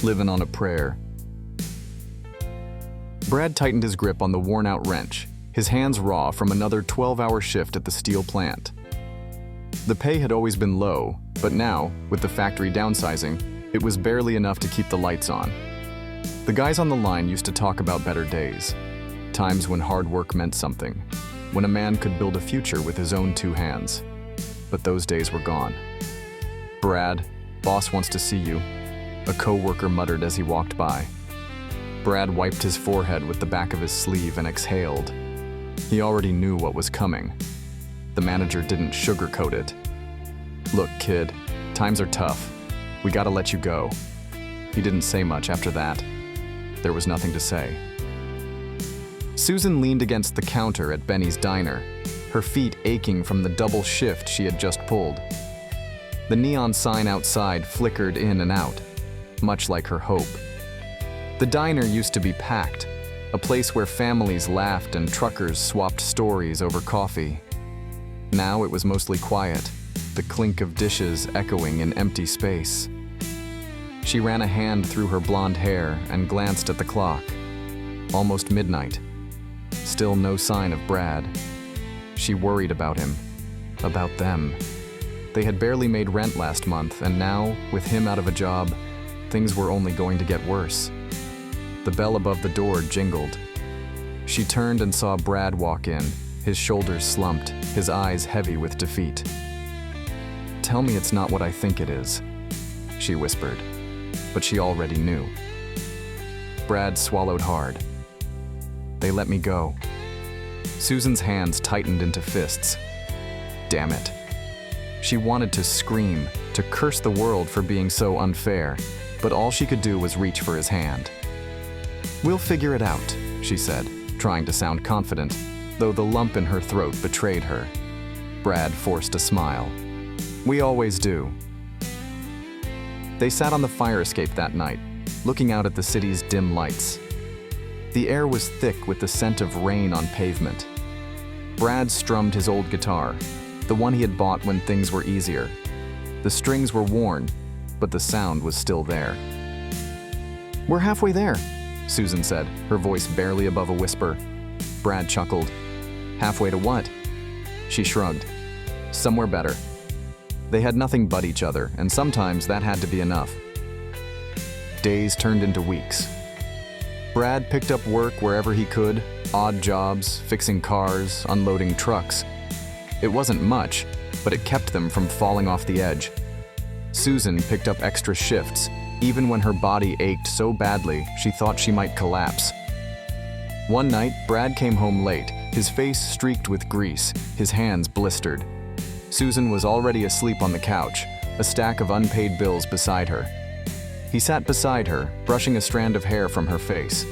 Living on a Prayer. Brad tightened his grip on the worn-out wrench, his hands raw from another 12-hour shift at the steel plant. The pay had always been low, but now, with the factory downsizing, it was barely enough to keep the lights on. The guys on the line used to talk about better days, times when hard work meant something, when a man could build a future with his own two hands. But those days were gone. "Brad, boss wants to see you," a co-worker muttered as he walked by. Brad wiped his forehead with the back of his sleeve and exhaled. He already knew what was coming. The manager didn't sugarcoat it. "Look, kid, times are tough. We gotta let you go." He didn't say much after that. There was nothing to say. Susan leaned against the counter at Benny's diner, her feet aching from the double shift she had just pulled. The neon sign outside flickered in and out, much like her hope. The diner used to be packed, a place where families laughed and truckers swapped stories over coffee. Now it was mostly quiet, the clink of dishes echoing in empty space. She ran a hand through her blonde hair and glanced at the clock. Almost midnight. Still no sign of Brad. She worried about him, about them. They had barely made rent last month, and now, with him out of a job, things were only going to get worse. The bell above the door jingled. She turned and saw Brad walk in, his shoulders slumped, his eyes heavy with defeat. "Tell me it's not what I think it is," she whispered, but she already knew. Brad swallowed hard. "They let me go." Susan's hands tightened into fists. Damn it. She wanted to scream, to curse the world for being so unfair, but all she could do was reach for his hand. "We'll figure it out," she said, trying to sound confident, though the lump in her throat betrayed her. Brad forced a smile. "We always do." They sat on the fire escape that night, looking out at the city's dim lights. The air was thick with the scent of rain on pavement. Brad strummed his old guitar, the one he had bought when things were easier. The strings were worn, but the sound was still there. "We're halfway there," Susan said, her voice barely above a whisper. Brad chuckled. "Halfway to what?" She shrugged. "Somewhere better." They had nothing but each other, and sometimes that had to be enough. Days turned into weeks. Brad picked up work wherever he could, odd jobs, fixing cars, unloading trucks. It wasn't much, but it kept them from falling off the edge. Susan picked up extra shifts, even when her body ached so badly she thought she might collapse. One night, Brad came home late, his face streaked with grease, his hands blistered. Susan was already asleep on the couch, a stack of unpaid bills beside her. He sat beside her, brushing a strand of hair from her face.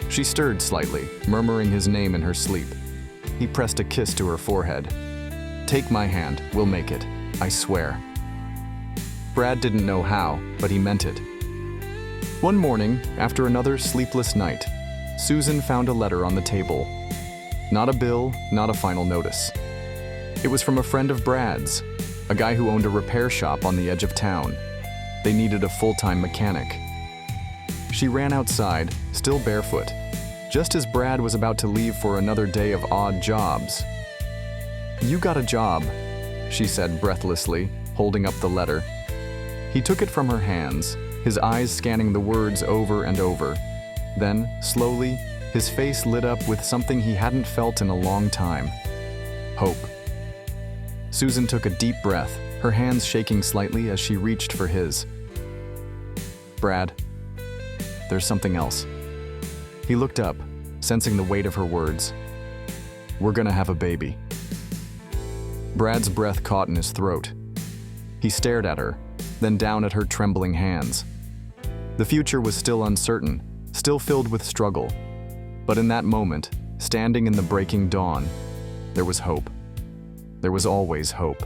She stirred slightly, murmuring his name in her sleep. He pressed a kiss to her forehead. "Take my hand, we'll make it, I swear." Brad didn't know how, but he meant it. One morning, after another sleepless night, Susan found a letter on the table. Not a bill, not a final notice. It was from a friend of Brad's, a guy who owned a repair shop on the edge of town. They needed a full-time mechanic. She ran outside, still barefoot, just as Brad was about to leave for another day of odd jobs. "You got a job," she said breathlessly, holding up the letter. He took it from her hands, his eyes scanning the words over and over. Then, slowly, his face lit up with something he hadn't felt in a long time. Hope. Susan took a deep breath, her hands shaking slightly as she reached for his. "Brad, there's something else." He looked up, sensing the weight of her words. "We're gonna have a baby." Brad's breath caught in his throat. He stared at her, then down at her trembling hands. The future was still uncertain, still filled with struggle. But in that moment, standing in the breaking dawn, there was hope. There was always hope.